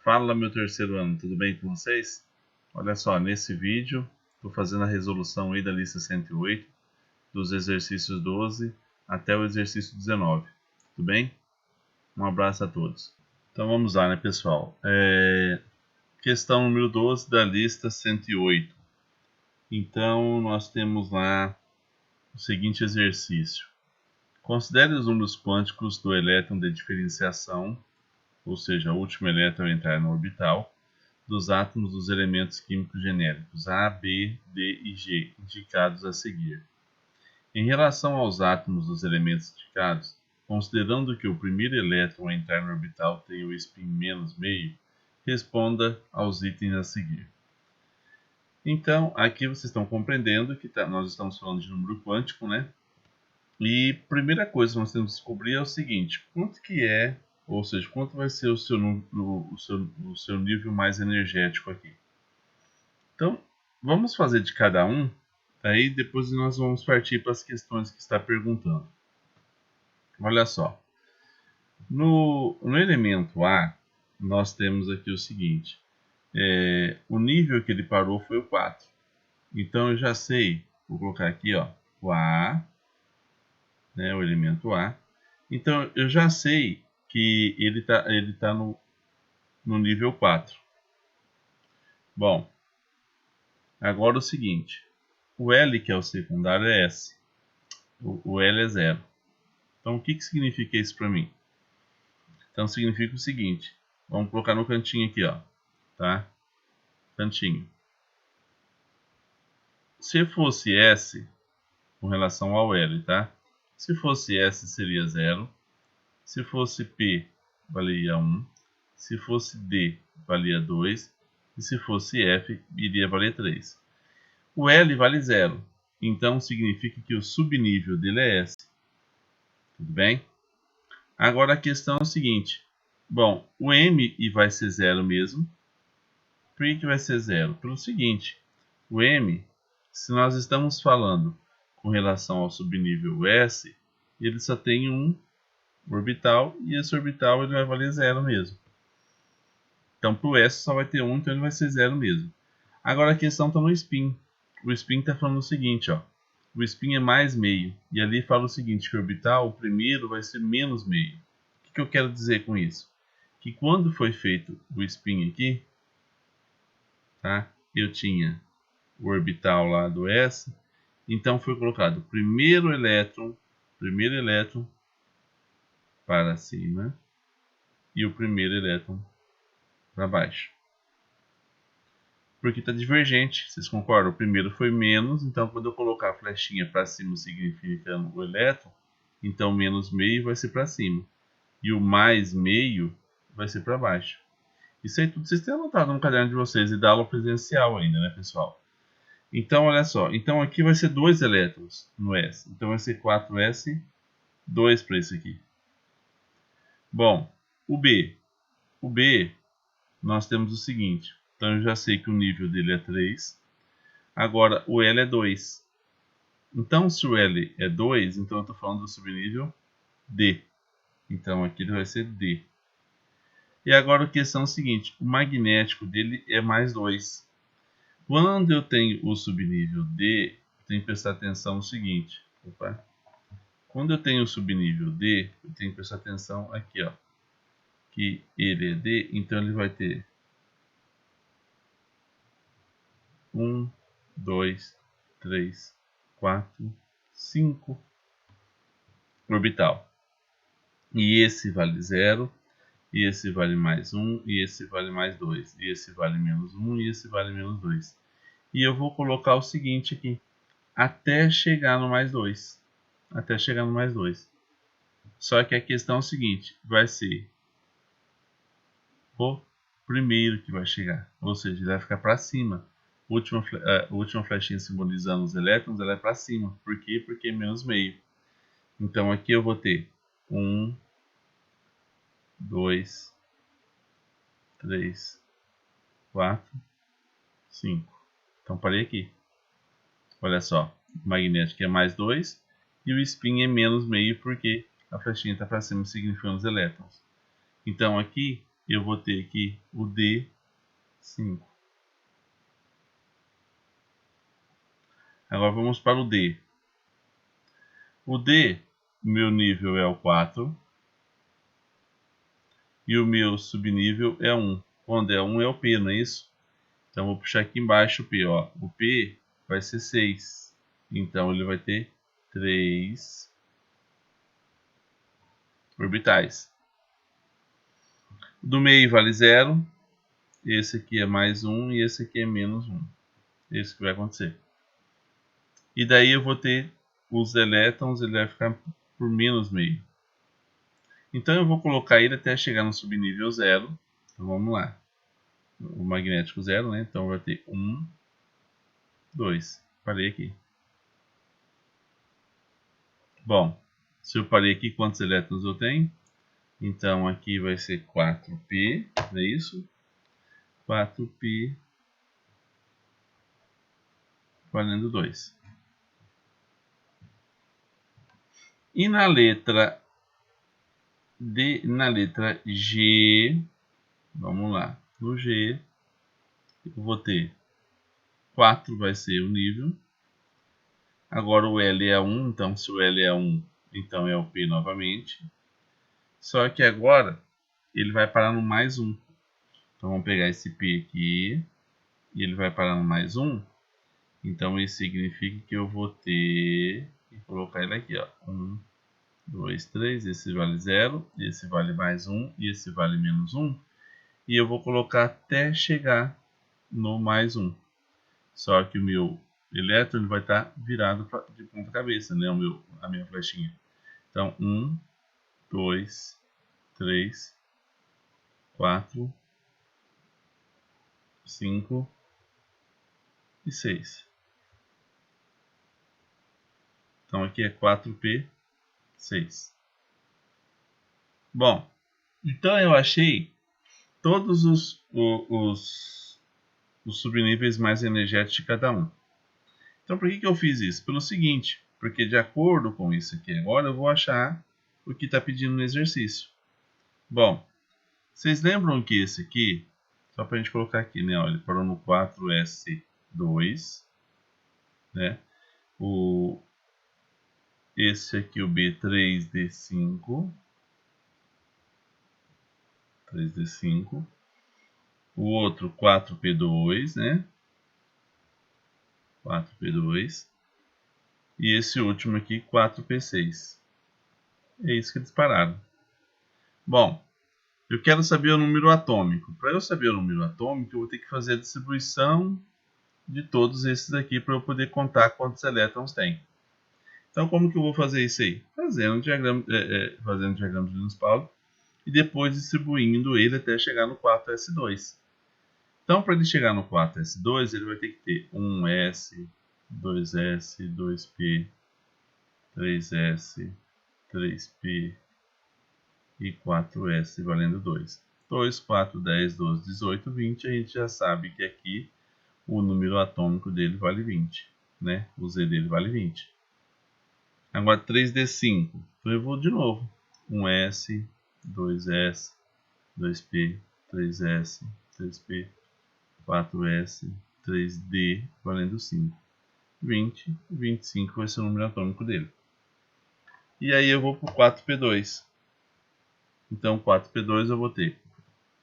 Fala, meu terceiro ano, tudo bem com vocês? Olha só, nesse vídeo estou fazendo a resolução aí da lista 108, dos exercícios 12 até o exercício 19, tudo bem? Um abraço a todos. Então vamos lá, né, pessoal? Questão número 12 da lista 108. Então nós temos lá o seguinte exercício. Considere os números quânticos do elétron de diferenciação, ou seja, o último elétron a entrar no orbital, dos átomos dos elementos químicos genéricos A, B, D e G, indicados a seguir. Em relação aos átomos dos elementos indicados, considerando que o primeiro elétron a entrar no orbital tem o spin menos meio, responda aos itens a seguir. Então, aqui vocês estão compreendendo que nós estamos falando de número quântico, né? E a primeira coisa que nós temos que descobrir é o seguinte: quanto que é, ou seja, quanto vai ser o seu nível mais energético aqui. Então, vamos fazer de cada um, aí depois nós vamos partir para as questões que está perguntando. Olha só, no elemento A, nós temos aqui o seguinte, o nível que ele parou foi o 4. Então eu já sei, vou colocar aqui ó, o A, né, o elemento A. Então eu já sei que ele tá no nível 4. Bom, agora o seguinte, o L, que é o secundário, é S. O L é 0. Então, o que significa isso para mim? Então, significa o seguinte. Vamos colocar no cantinho aqui, ó. Tá? Cantinho. Se fosse S, com relação ao L, tá? Se fosse S, seria 0. Se fosse P, valia 1. Se fosse D, valia 2. E se fosse F, iria valer 3. O L vale 0. Então, significa que o subnível dele é S. Tudo bem? Agora a questão é o seguinte. Bom, o M vai ser 0 mesmo. Por que vai ser 0? Pelo seguinte. O M, se nós estamos falando com relação ao subnível S, ele só tem um orbital. E esse orbital ele vai valer 0 mesmo. Então para o S só vai ter 1, então ele vai ser 0 mesmo. Agora a questão está no spin. O spin está falando o seguinte, ó. O spin é mais meio. E ali fala o seguinte, que o orbital, o primeiro, vai ser menos meio. O que eu quero dizer com isso? Que quando foi feito o spin aqui, tá? Eu tinha o orbital lá do S, então foi colocado o primeiro elétron para cima e o primeiro elétron para baixo. Porque está divergente, vocês concordam? O primeiro foi menos, então quando eu colocar a flechinha para cima significando o elétron, então menos meio vai ser para cima. E o mais meio vai ser para baixo. Isso aí tudo vocês têm anotado no caderno de vocês e da aula presencial ainda, né, pessoal? Então, olha só. Então, aqui vai ser 2 elétrons no S. Então, vai ser 4S, 2 para esse aqui. Bom, o B. O B, nós temos o seguinte. Então, eu já sei que o nível dele é 3. Agora, o L é 2. Então, se o L é 2, então eu estou falando do subnível D. Então, aqui ele vai ser D. E agora a questão é a seguinte. O magnético dele é mais 2. Quando eu tenho o subnível D, eu tenho que prestar atenção no seguinte. Opa. Quando eu tenho o subnível D, eu tenho que prestar atenção aqui, ó. Que ele é D, então ele vai ter 1, 2, 3, 4, 5 orbital. E esse vale 0, e esse vale mais 1, e esse vale mais 2, e esse vale menos 1, e esse vale menos 2. E eu vou colocar o seguinte aqui, até chegar no mais 2. Até chegar no mais 2. Só que a questão é o seguinte, vai ser o primeiro que vai chegar, ou seja, ele vai ficar para cima. A última flechinha simbolizando os elétrons, ela é para cima. Por quê? Porque é menos meio. Então aqui eu vou ter 1, 2, 3, 4, 5. Então parei aqui. Olha só, o magnético é mais 2 e o spin é menos meio porque a flechinha está para cima significando os elétrons. Então aqui eu vou ter aqui o D5. Agora vamos para o D. O D, meu nível é o 4. E o meu subnível é 1. Quando é 1 é o P, não é isso? Então vou puxar aqui embaixo o P. Ó. O P vai ser 6. Então ele vai ter 3 orbitais. Do meio vale 0. Esse aqui é mais 1 e esse aqui é menos 1. Isso que vai acontecer. E daí eu vou ter os elétrons, ele vai ficar por menos meio. Então eu vou colocar ele até chegar no subnível 0. Então vamos lá. O magnético 0, né? Então vai ter 1, 2. Parei aqui. Bom, se eu parei aqui, quantos elétrons eu tenho? Então aqui vai ser 4p, não é isso? 4p valendo 2. E na letra D, na letra G, vamos lá, no G, eu vou ter 4 vai ser o nível. Agora o L é 1, então se o L é 1, então é o P novamente. Só que agora ele vai parar no mais 1. Então vamos pegar esse P aqui e ele vai parar no mais 1. Então isso significa que eu vou ter que colocar ele aqui, ó. 1, 2, 3, esse vale 0, esse vale mais 1 e esse vale menos 1. E eu vou colocar até chegar no mais 1. Só que o meu elétron ele vai estar virado de ponta cabeça, né? A minha flechinha. Então 1, 2, 3, 4, 5 e 6. Então aqui é 4p, 6. Bom, então eu achei todos os subníveis mais energéticos de cada um. Então por que eu fiz isso? Pelo seguinte, porque de acordo com isso aqui agora eu vou achar o que está pedindo no exercício. Bom, vocês lembram que esse aqui, só para a gente colocar aqui, né? Ó, ele parou no 4s2, né? Esse aqui, o B3D5, 3D5. O outro 4P2, né? 4P2. E esse último aqui, 4P6. É isso que eles pararam. Bom, eu quero saber o número atômico. Para eu saber o número atômico, eu vou ter que fazer a distribuição de todos esses aqui para eu poder contar quantos elétrons tem. Então, como que eu vou fazer isso aí? Fazendo diagrama de Linus-Pauling e depois distribuindo ele até chegar no 4s2. Então, para ele chegar no 4s2, ele vai ter que ter 1s, 2s, 2p, 3s, 3p e 4s valendo 2. 2, 4, 10, 12, 18, 20. A gente já sabe que aqui o número atômico dele vale 20. Né? O Z dele vale 20. Agora 3D5. Então eu vou de novo. 1s, 2s, 2p, 3s, 3p, 4s, 3d valendo 5. 20, 25 vai ser o número atômico dele. E aí eu vou para o 4p2. Então 4p2 eu vou ter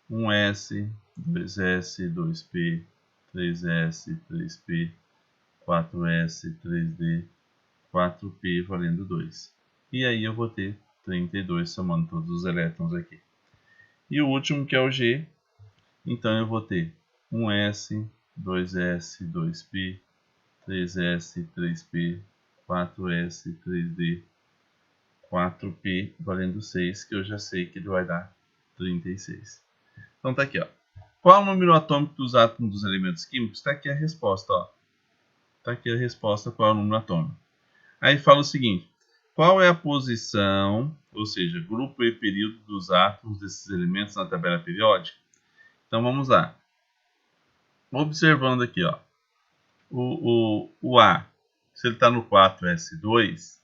1s, 2s, 2p, 3s, 3p, 4s, 3d, 4p valendo 2. E aí eu vou ter 32 somando todos os elétrons aqui. E o último que é o G, então eu vou ter 1s, 2s, 2p, 3s, 3p, 4s, 3d, 4p valendo 6, que eu já sei que ele vai dar 36. Então tá aqui, ó. Qual é o número atômico dos átomos dos elementos químicos? Está aqui a resposta, ó. Está aqui a resposta, qual é o número atômico. Aí fala o seguinte, qual é a posição, ou seja, grupo e período dos átomos desses elementos na tabela periódica? Então vamos lá. Observando aqui, ó, o A, se ele está no 4s2,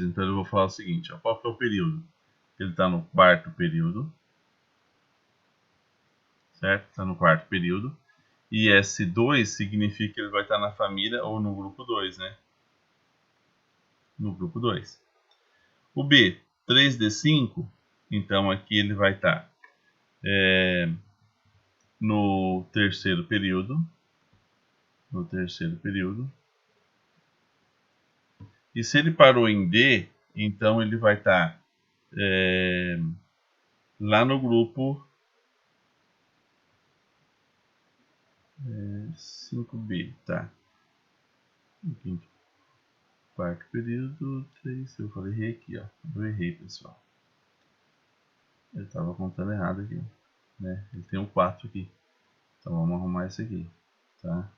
então eu vou falar o seguinte, ó, qual que é o período? Ele está no quarto período. certo? Está no quarto período. E S2 significa que ele vai estar na família ou no grupo 2, né? No grupo 2. O B, 3D5, então aqui ele vai estar no terceiro período. No terceiro período. E se ele parou em D, então ele vai estar lá no grupo 5B, tá? Quinto, quarto período, 3, eu falei errei aqui, ó. Eu errei, pessoal. Eu estava contando errado aqui, né? Ele tem um 4 aqui. Então vamos arrumar isso aqui, tá?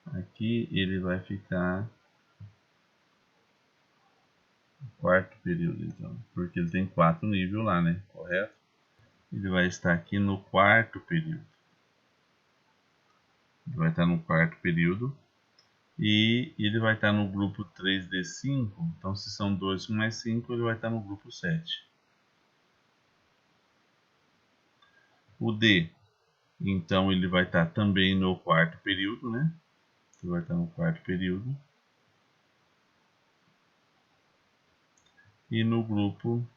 Aqui ele vai ficar no quarto período, então, porque ele tem 4 níveis lá, né? Correto? Ele vai estar aqui no quarto período. Ele vai estar no quarto período e ele vai estar no grupo 3D5. Então, se são 2 mais 5, ele vai estar no grupo 7. O D, então, ele vai estar também no quarto período, né? Ele vai estar no quarto período. E no grupo,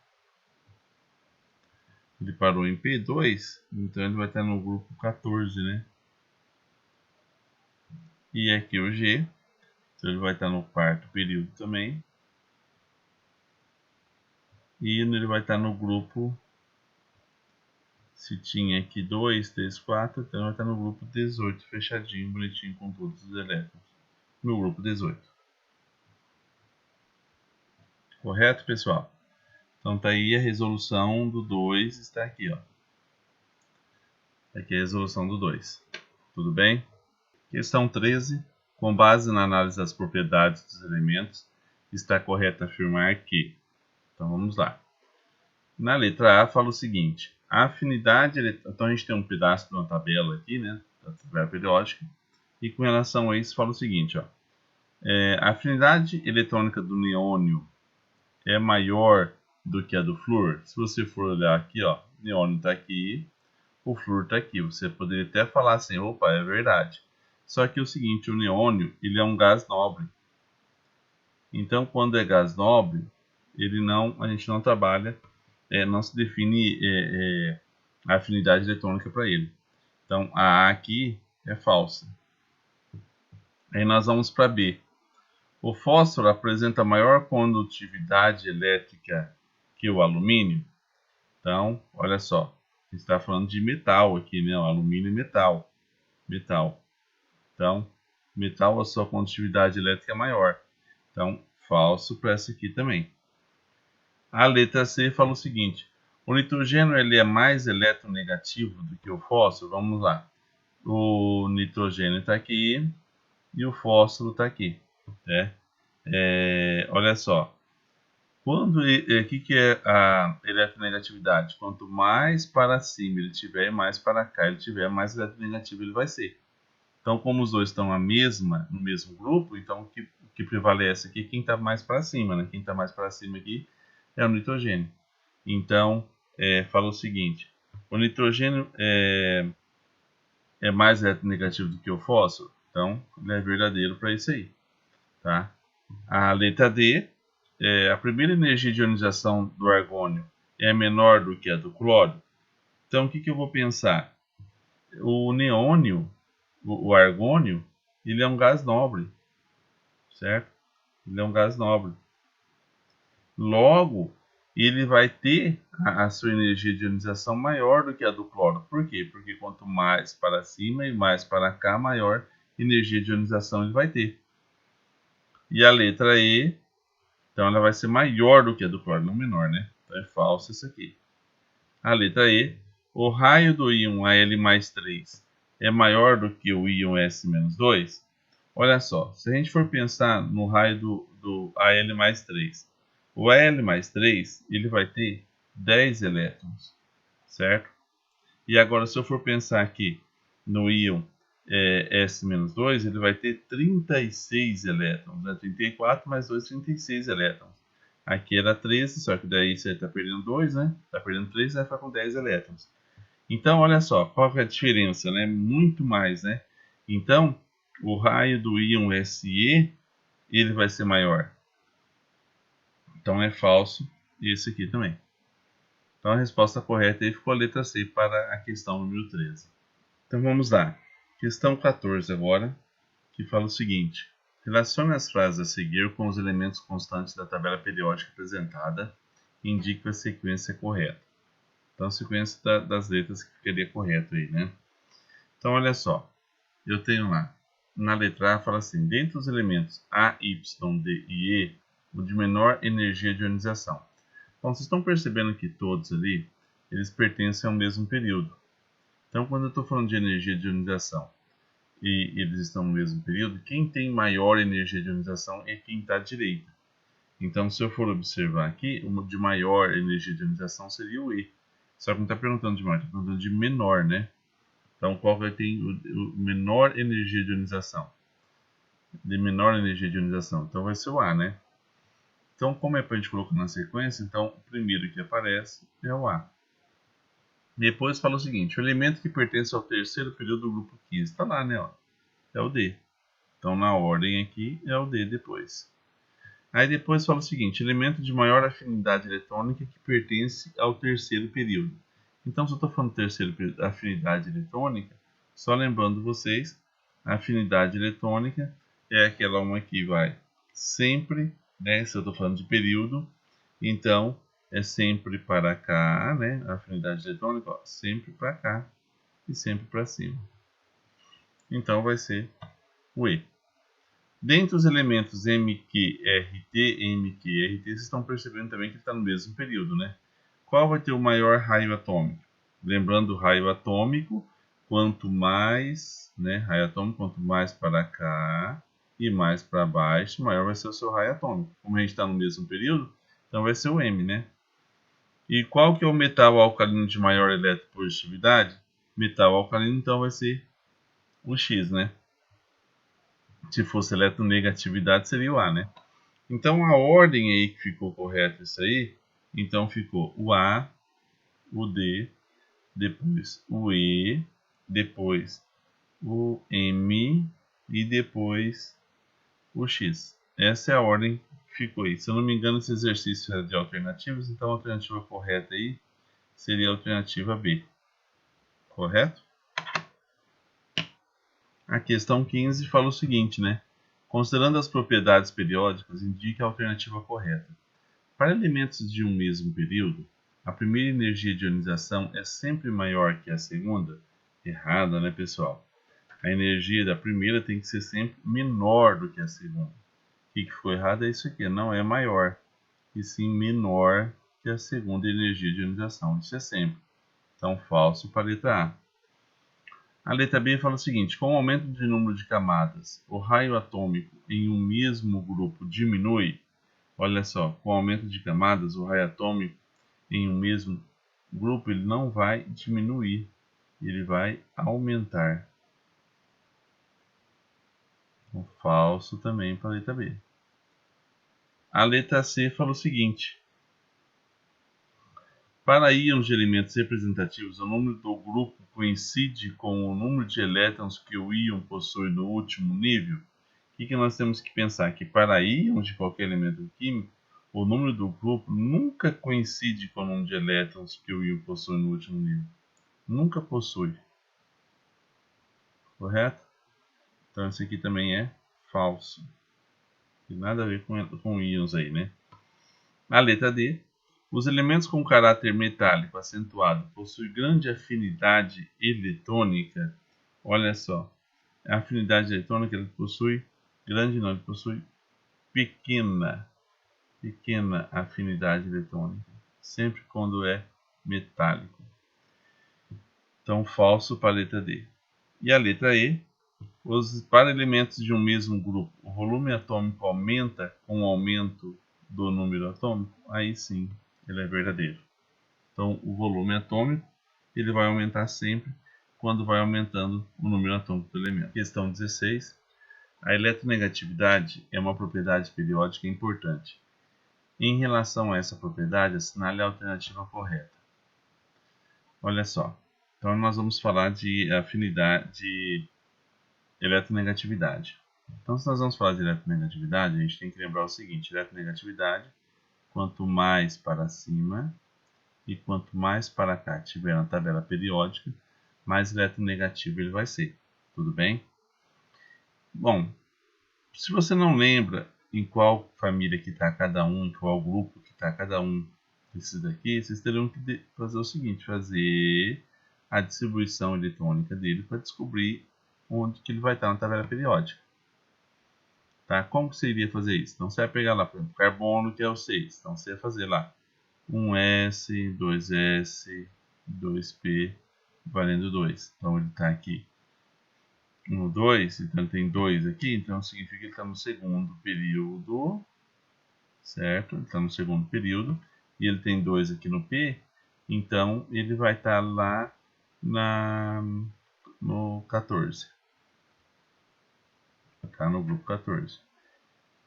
ele parou em P2, então ele vai estar no grupo 14, né? E aqui o G, então ele vai estar no quarto período também. E ele vai estar no grupo, se tinha aqui 2, 3, 4, então vai estar no grupo 18, fechadinho, bonitinho com todos os elétrons. No grupo 18. Correto, pessoal? Então tá aí a resolução do 2, está aqui, ó. Aqui é a resolução do 2. Tudo bem? Questão 13. Com base na análise das propriedades dos elementos, está correto afirmar que... Então vamos lá. Na letra A fala o seguinte. A afinidade... Então a gente tem um pedaço de uma tabela aqui, né? Da tabela periódica. E com relação a isso fala o seguinte, ó. A afinidade eletrônica do neônio é maior do que a do flúor. Se você for olhar aqui, ó, o neônio está aqui, o flúor está aqui. Você poderia até falar assim, opa, é verdade. Só que é o seguinte, o neônio, ele é um gás nobre. Então, quando é gás nobre, a gente não trabalha, não se define a afinidade eletrônica para ele. Então, a A aqui é falsa. Aí nós vamos para B. O fósforo apresenta maior condutividade elétrica que o alumínio. Então, olha só, a gente está falando de metal aqui, né? O alumínio é metal. Metal. Então, metal, a sua condutividade elétrica é maior. Então, falso para essa aqui também. A letra C fala o seguinte. O nitrogênio ele é mais eletronegativo do que o fósforo? Vamos lá. O nitrogênio está aqui e o fósforo está aqui. Né? Olha só. O que é a eletronegatividade? Quanto mais para cima ele tiver e mais para cá ele tiver, mais eletronegativo ele vai ser. Então, como os dois estão no mesmo grupo, então o que prevalece aqui é quem está mais para cima, né? Quem está mais para cima aqui é o nitrogênio. Então, fala o seguinte, o nitrogênio é mais eletronegativo do que o fósforo, então ele é verdadeiro para isso aí. Tá? A letra D, a primeira energia de ionização do argônio é menor do que a do cloro. Então, o que eu vou pensar? O neônio, o argônio, ele é um gás nobre, certo? Ele é um gás nobre. Logo, ele vai ter a sua energia de ionização maior do que a do cloro. Por quê? Porque quanto mais para cima e mais para cá, maior energia de ionização ele vai ter. E a letra E, então ela vai ser maior do que a do cloro, não menor, né? Então é falso isso aqui. A letra E, o raio do íon Al+3 é maior do que o íon S-2? Olha só, se a gente for pensar no raio do Al+3, o Al+3 ele vai ter 10 elétrons, certo? E agora se eu for pensar aqui no íon S-2, ele vai ter 36 elétrons, né? 34 mais 2, 36 elétrons. Aqui era 13, só que daí você está perdendo 2, né? Está perdendo 3, vai ficar com 10 elétrons. Então, olha só, qual que é a diferença, né? Muito mais, né? Então, o raio do íon Se, ele vai ser maior. Então, é falso esse aqui também. Então, a resposta correta aí ficou a letra C para a questão número 13. Então, vamos lá. Questão 14 agora, que fala o seguinte. Relacione as frases a seguir com os elementos constantes da tabela periódica apresentada e indique a sequência correta. Então, a sequência das letras que ficaria correto aí, né? Então, olha só. Eu tenho lá, na letra A, fala assim, dentre os elementos A, Y, D e E, o de menor energia de ionização. Então, vocês estão percebendo que todos ali, eles pertencem ao mesmo período. Então, quando eu estou falando de energia de ionização e eles estão no mesmo período, quem tem maior energia de ionização é quem está à direita. Então, se eu for observar aqui, o de maior energia de ionização seria o E. Só que não está perguntando de maior, está perguntando de menor, né? Então, qual vai ter o menor energia de ionização? De menor energia de ionização. Então, vai ser o A, né? Então, como é para a gente colocar na sequência, então, o primeiro que aparece é o A. Depois fala o seguinte, o elemento que pertence ao terceiro período do grupo 15, está lá, né? Ó, é o D. Então, na ordem aqui, é o D depois. Aí depois fala o seguinte, elemento de maior afinidade eletrônica que pertence ao terceiro período. Então, se eu estou falando terceiro período, afinidade eletrônica, só lembrando vocês, a afinidade eletrônica é aquela uma que vai sempre, né? Se eu estou falando de período, então é sempre para cá, né? A afinidade eletrônica, ó, sempre para cá e sempre para cima. Então vai ser o E. Dentre os elementos MQRT e MQRT, vocês estão percebendo também que está no mesmo período, né? Qual vai ter o maior raio atômico? Lembrando, o raio atômico, quanto mais, né, raio atômico, quanto mais para cá e mais para baixo, maior vai ser o seu raio atômico. Como a gente está no mesmo período, então vai ser o M, né? E qual que é o metal alcalino de maior eletropositividade? Metal alcalino, então vai ser o X, né? Se fosse eletronegatividade, seria o A, né? Então, a ordem aí que ficou correta isso aí, então ficou o A, o D, depois o E, depois o M e depois o X. Essa é a ordem que ficou aí. Se eu não me engano, esse exercício é de alternativas, então a alternativa correta aí seria a alternativa B. Correto? A questão 15 fala o seguinte, né? Considerando as propriedades periódicas, indique a alternativa correta. Para elementos de um mesmo período, a primeira energia de ionização é sempre maior que a segunda? Errada, né, pessoal? A energia da primeira tem que ser sempre menor do que a segunda. O que ficou errado é isso aqui, não é maior, e sim menor que a segunda energia de ionização. Isso é sempre. Então, falso para a letra A. A letra B fala o seguinte, com o aumento de número de camadas, o raio atômico em um mesmo grupo diminui? Olha só, com o aumento de camadas, o raio atômico em um mesmo grupo ele não vai diminuir, ele vai aumentar. Um falso também para a letra B. A letra C fala o seguinte, para íons de elementos representativos, o número do grupo coincide com o número de elétrons que o íon possui no último nível? O que nós temos que pensar? Que para íons de qualquer elemento químico, o número do grupo nunca coincide com o número de elétrons que o íon possui no último nível. Nunca possui. Correto? Então, isso aqui também é falso. Não tem nada a ver com íons aí, né? A letra D. Os elementos com caráter metálico acentuado possuem grande afinidade eletrônica. Olha só. A afinidade eletrônica ele possui grande, não, ele possui pequena afinidade eletrônica. Sempre quando é metálico. Então, falso para a letra D. E a letra E. Para elementos de um mesmo grupo, o volume atômico aumenta com o aumento do número atômico? Aí sim, ele é verdadeiro. Então, o volume atômico ele vai aumentar sempre quando vai aumentando o número atômico do elemento. Questão 16. A eletronegatividade é uma propriedade periódica importante. Em relação a essa propriedade, assinale a alternativa correta. Olha só, então nós vamos falar de afinidade, de eletronegatividade. Então, se nós vamos falar de eletronegatividade, a gente tem que lembrar o seguinte: eletronegatividade, quanto mais para cima e quanto mais para cá tiver na tabela periódica, mais eletronegativo ele vai ser. Tudo bem? Bom, se você não lembra em qual família que está cada um, em qual grupo que está cada um desses daqui, vocês terão que fazer o seguinte: fazer a distribuição eletrônica dele para descobrir onde que ele vai estar na tabela periódica. Tá? Como que você iria fazer isso? Então você vai pegar lá, por exemplo, carbono, que é o 6. Então você vai fazer lá 1s, 2s, 2p, valendo 2. Então ele está aqui no 2, então ele tem 2 aqui, então significa que ele está no segundo período, certo? Ele está no segundo período, e ele tem 2 aqui no P, então ele vai estar lá no 14. Está no grupo 14.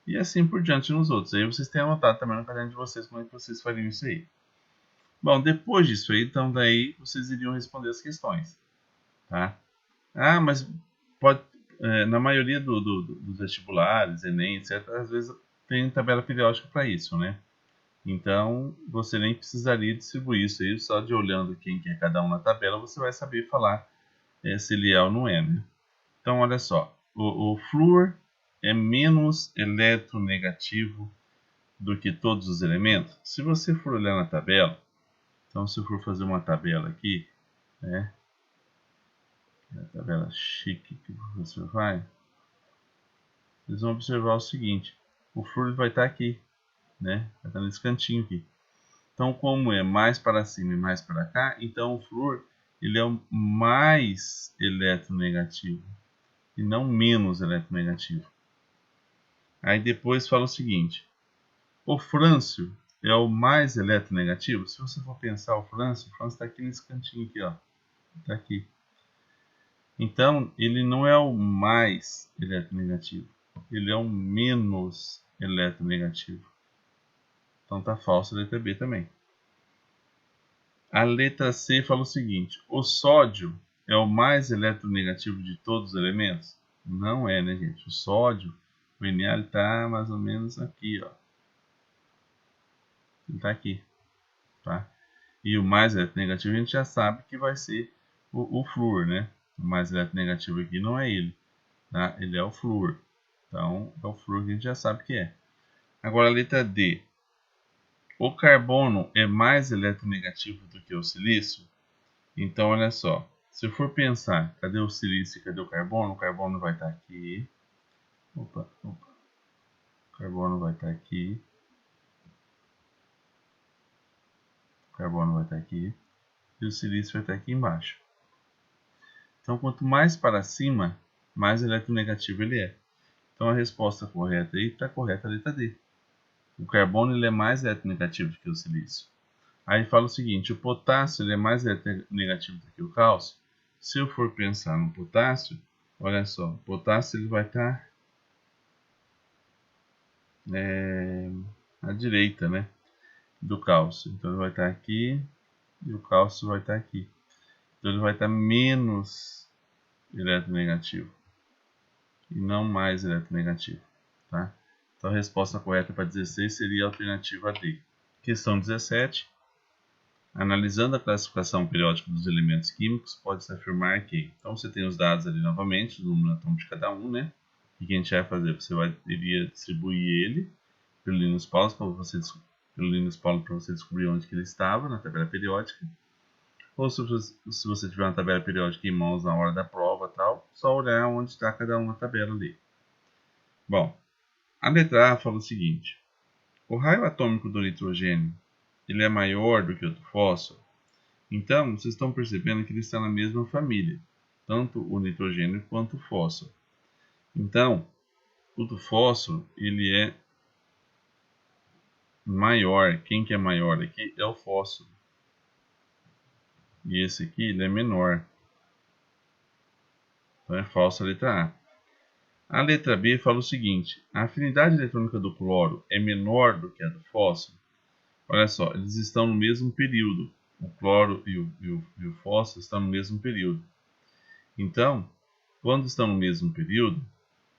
E assim por diante nos outros. Aí vocês têm anotado também no caderno de vocês como é que vocês fariam isso aí. Bom, depois disso aí, então daí vocês iriam responder as questões. Tá? Ah, mas pode, na maioria dos vestibulares, Enem, etc., às vezes tem tabela periódica para isso, né? Então, você nem precisaria distribuir isso aí, só de olhando quem que é cada um na tabela, você vai saber falar se ele é ou não é, né? Então, olha só, o flúor é menos eletronegativo do que todos os elementos. Se você for olhar na tabela, então se eu for fazer uma tabela aqui, né? A tabela chique que o professor vai, vocês vão observar o seguinte: o flúor vai estar aqui, né? Vai estar nesse cantinho aqui. Então, como é mais para cima e mais para cá, então o flúor ele é o mais eletronegativo e não menos eletronegativo. Aí depois fala o seguinte: o frâncio é o mais eletronegativo. Se você for pensar o frâncio está aqui nesse cantinho aqui, ó. Está aqui. Então, ele não é o mais eletronegativo, ele é o menos eletronegativo. Então tá falso a letra B também. A letra C fala o seguinte: o sódio é o mais eletronegativo de todos os elementos? Não é, né, gente? O sódio, o Na está mais ou menos aqui, ó. Ele está aqui, tá? E o mais eletronegativo a gente já sabe que vai ser o flúor, né? O mais eletronegativo aqui não é ele, tá? Ele é o flúor. Então, é o flúor que a gente já sabe que é. Agora a letra D. O carbono é mais eletronegativo do que o silício? Então, olha só. Se eu for pensar, cadê o silício e cadê o carbono? O carbono vai estar aqui. Opa. O carbono vai estar aqui. O carbono vai estar aqui. E o silício vai estar aqui embaixo. Então, quanto mais para cima, mais eletronegativo ele é. Então, a resposta correta aí está correta a letra D. O carbono ele é mais eletronegativo do que o silício. Aí fala o seguinte: o potássio ele é mais eletronegativo do que o cálcio. Se eu for pensar no potássio, olha só, o potássio ele vai estar à direita, né, do cálcio. Então ele vai estar aqui e o cálcio vai estar aqui. Então ele vai estar menos eletronegativo e não mais eletronegativo, tá? Então a resposta correta para 16 seria a alternativa D. Questão 17. Analisando a classificação periódica dos elementos químicos, pode-se afirmar que... Então você tem os dados ali novamente, o número atômico de cada um, né? E o que a gente vai fazer? Você iria distribuir ele pelo Linus Pauling para você descobrir onde que ele estava na tabela periódica. Ou se você tiver uma tabela periódica em mãos na hora da prova tal, só olhar onde está cada uma tabela ali. Bom, a letra A fala o seguinte: o raio atômico do nitrogênio ele é maior do que o do fósforo? Então, vocês estão percebendo que ele está na mesma família, tanto o nitrogênio quanto o fósforo. Então, o do fósforo ele é maior. Quem que é maior aqui é o fósforo. E esse aqui ele é menor. Então é falsa a letra A. A letra B fala o seguinte: a afinidade eletrônica do cloro é menor do que a do fósforo. Olha só, eles estão no mesmo período. O cloro e o fósforo estão no mesmo período. Então, quando estão no mesmo período,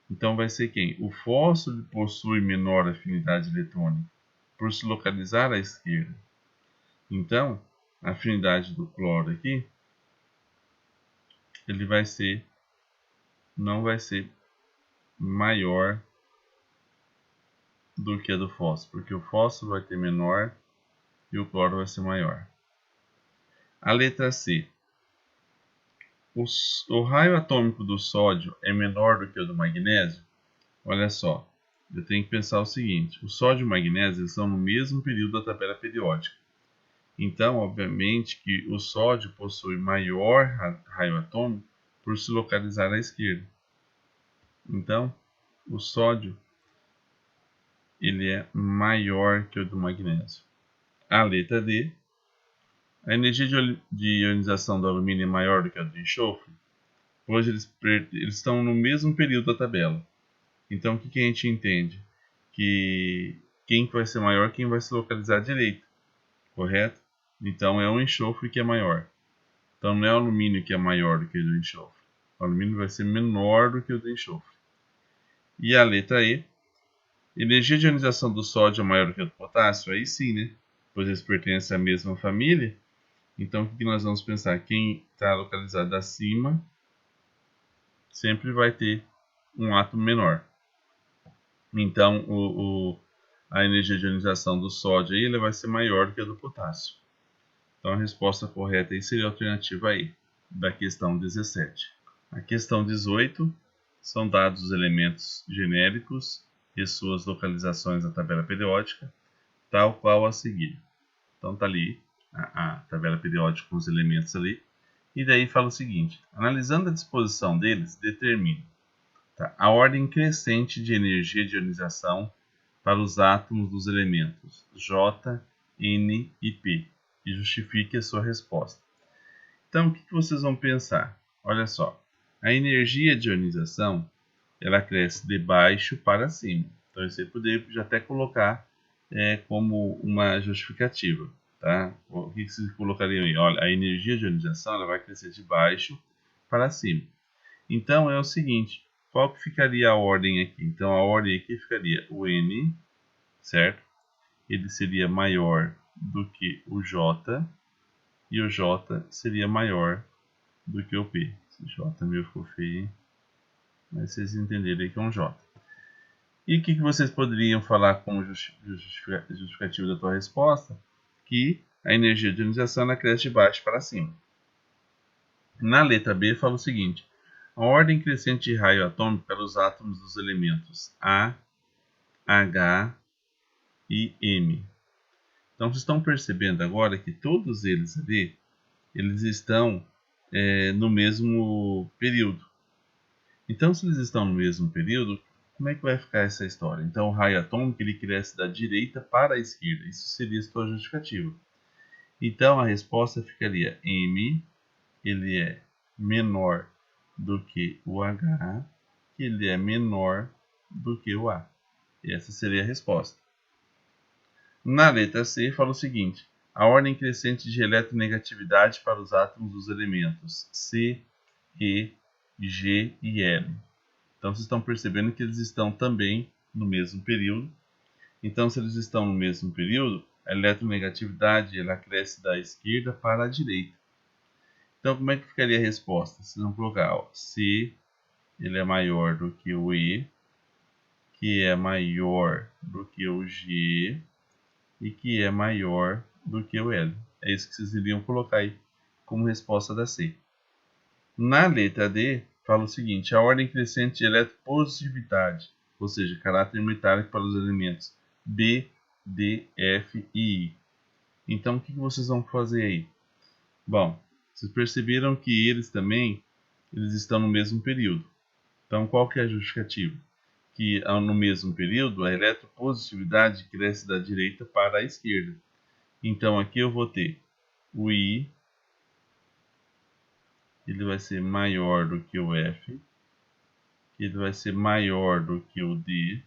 então vai ser quem? O fósforo possui menor afinidade eletrônica por se localizar à esquerda. Então, a afinidade do cloro aqui, ele não vai ser maior do que a do fósforo, porque o fósforo vai ter menor e o cloro vai ser maior. A letra C. O raio atômico do sódio é menor do que o do magnésio? Olha só, eu tenho que pensar o seguinte: o sódio e o magnésio estão no mesmo período da tabela periódica. Então, obviamente que o sódio possui maior raio atômico por se localizar à esquerda. Então, o sódio ele é maior que o do magnésio. A letra D. A energia de ionização do alumínio é maior do que a do enxofre? Hoje eles estão no mesmo período da tabela. Então, o que a gente entende? Que quem vai ser maior, quem vai se localizar à direita, correto? Então, é o enxofre que é maior. Então, não é o alumínio que é maior do que o do enxofre. O alumínio vai ser menor do que o do enxofre. E a letra E. Energia de ionização do sódio é maior do que a do potássio? Aí sim, né? Pois eles pertencem à mesma família. Então, o que nós vamos pensar? Quem está localizado acima sempre vai ter um átomo menor. Então, a energia de ionização do sódio aí, ele vai ser maior do que a do potássio. Então, a resposta correta aí seria a alternativa aí, da questão 17. A questão 18 são dados os elementos genéricos e suas localizações na tabela periódica, tal qual a seguir. Então, está ali a tabela periódica com os elementos ali. E daí fala o seguinte: analisando a disposição deles, determine a ordem crescente de energia de ionização para os átomos dos elementos J, N e P e justifique a sua resposta. Então, o que vocês vão pensar? Olha só, a energia de ionização ela cresce de baixo para cima. Então, você poderia já até colocar como uma justificativa. Tá? O que vocês colocariam aí? Olha, a energia de ionização ela vai crescer de baixo para cima. Então, é o seguinte, qual que ficaria a ordem aqui? Então, a ordem aqui ficaria o N, certo? Ele seria maior do que o J, e o J seria maior do que o P. Esse J meu ficou feio, mas vocês entenderam aí que é um J. E o que vocês poderiam falar como justificativo da tua resposta? Que a energia de ionização ela cresce de baixo para cima. Na letra B fala o seguinte: a ordem crescente de raio atômico para os átomos dos elementos A, H e M. Então, vocês estão percebendo agora que todos eles ali, eles estão no mesmo período. Então, se eles estão no mesmo período, como é que vai ficar essa história? Então, o raio atômico ele cresce da direita para a esquerda. Isso seria a sua justificativa. Então, a resposta ficaria M, ele é menor do que o H, que ele é menor do que o A. E essa seria a resposta. Na letra C, fala o seguinte: a ordem crescente de eletronegatividade para os átomos dos elementos C, E, G e L. Então, vocês estão percebendo que eles estão também no mesmo período. Então, se eles estão no mesmo período, a eletronegatividade ela cresce da esquerda para a direita. Então, como é que ficaria a resposta? Vocês vão colocar, ó, C ele é maior do que o E, que é maior do que o G e que é maior do que o L. É isso que vocês iriam colocar aí como resposta da C. Na letra D, fala o seguinte: a ordem crescente de eletropositividade, ou seja, caráter metálico para os elementos B, D, F e I. Então, o que vocês vão fazer aí? Bom, vocês perceberam que eles estão no mesmo período. Então, qual que é a justificativa? Que no mesmo período, a eletropositividade cresce da direita para a esquerda. Então, aqui eu vou ter o I, ele vai ser maior do que o F, que ele vai ser maior do que o D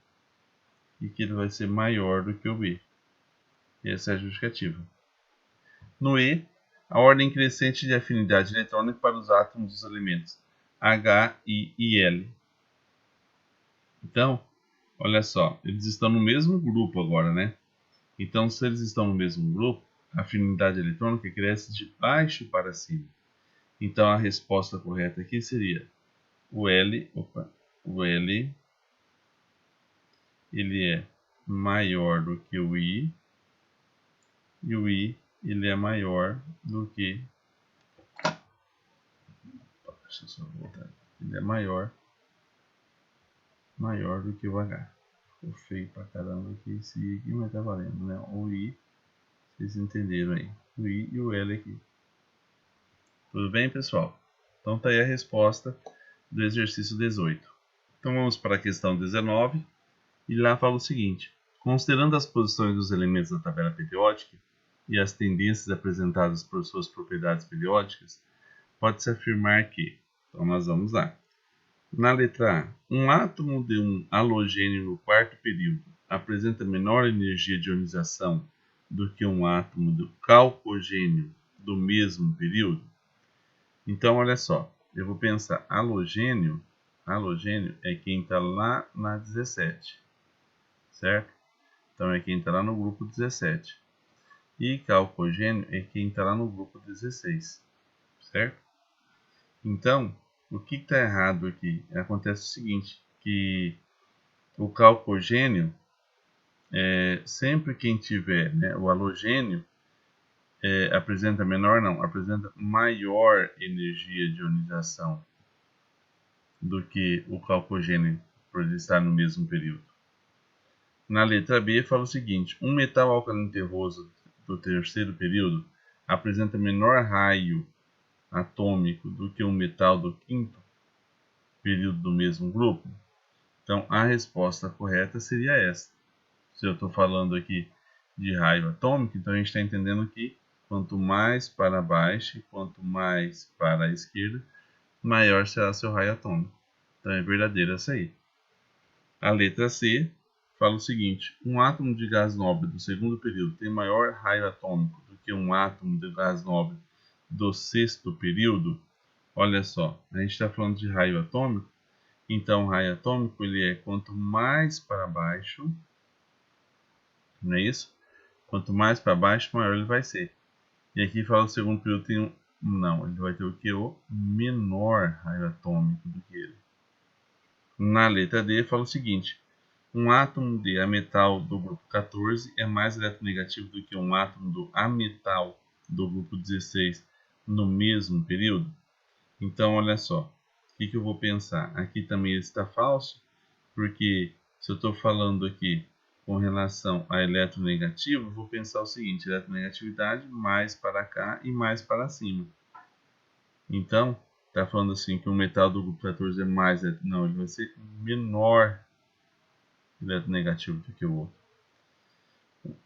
e que ele vai ser maior do que o B. Essa é a justificativa. No E, a ordem crescente de afinidade eletrônica para os átomos dos elementos H, I e L. Então, olha só, eles estão no mesmo grupo agora, né? Então, se eles estão no mesmo grupo, a afinidade eletrônica cresce de baixo para cima. Então, a resposta correta aqui seria o L ele é maior do que o I, e o I ele é maior do que... Deixa eu só voltar. Ele é maior do que o H. Ficou feio pra caramba aqui esse I aqui, mas tá valendo, né? O I, vocês entenderam aí. O I e o L aqui. Tudo bem, pessoal? Então tá aí a resposta do exercício 18. Então vamos para a questão 19. E lá fala o seguinte: considerando as posições dos elementos da tabela periódica e as tendências apresentadas por suas propriedades periódicas, pode-se afirmar que... Então nós vamos lá. Na letra A, um átomo de um halogênio no quarto período apresenta menor energia de ionização do que um átomo do calcogênio do mesmo período? Então, olha só, eu vou pensar, halogênio é quem está lá na 17, certo? Então, é quem está lá no grupo 17. E calcogênio é quem está lá no grupo 16, certo? Então, o que está errado aqui? Acontece o seguinte, que o calcogênio, sempre quem tiver, né, o halogênio, apresenta menor, não, apresenta maior energia de ionização do que o calcogênio, por ele estar no mesmo período. Na letra B, fala o seguinte: um metal alcalino terroso do terceiro período apresenta menor raio atômico do que um metal do quinto período do mesmo grupo. Então, a resposta correta seria essa. Se eu estou falando aqui de raio atômico, então a gente está entendendo que quanto mais para baixo, quanto mais para a esquerda, maior será seu raio atômico. Então é verdadeiro essa aí. A letra C fala o seguinte: um átomo de gás nobre do segundo período tem maior raio atômico do que um átomo de gás nobre do sexto período. Olha só, a gente está falando de raio atômico, então o raio atômico ele é quanto mais para baixo, não é isso? Quanto mais para baixo, maior ele vai ser. E aqui fala o segundo período tem um... Não, ele vai ter o que? O menor raio atômico do que ele. Na letra D fala o seguinte: um átomo de ametal do grupo 14 é mais eletronegativo do que um átomo do ametal do grupo 16 no mesmo período. Então, olha só, o que eu vou pensar? Aqui também está falso, porque se eu estou falando aqui com relação a eletronegativo, vou pensar o seguinte: eletronegatividade mais para cá e mais para cima. Então, está falando assim que um metal do grupo 14 é mais... Não, ele vai ser menor eletronegativo do que o outro.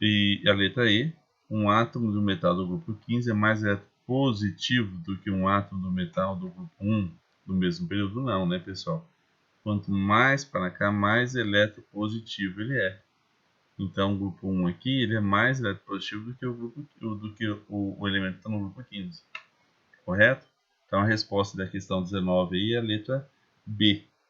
E a letra E, um átomo do metal do grupo 15 é mais positivo do que um átomo do metal do grupo 1 do mesmo período? Não, né, pessoal? Quanto mais para cá, mais eletropositivo ele é. Então, o grupo 1 aqui ele é mais eletropositivo do que o elemento que está no grupo 15. Correto? Então, a resposta da questão 19 aí é a letra B.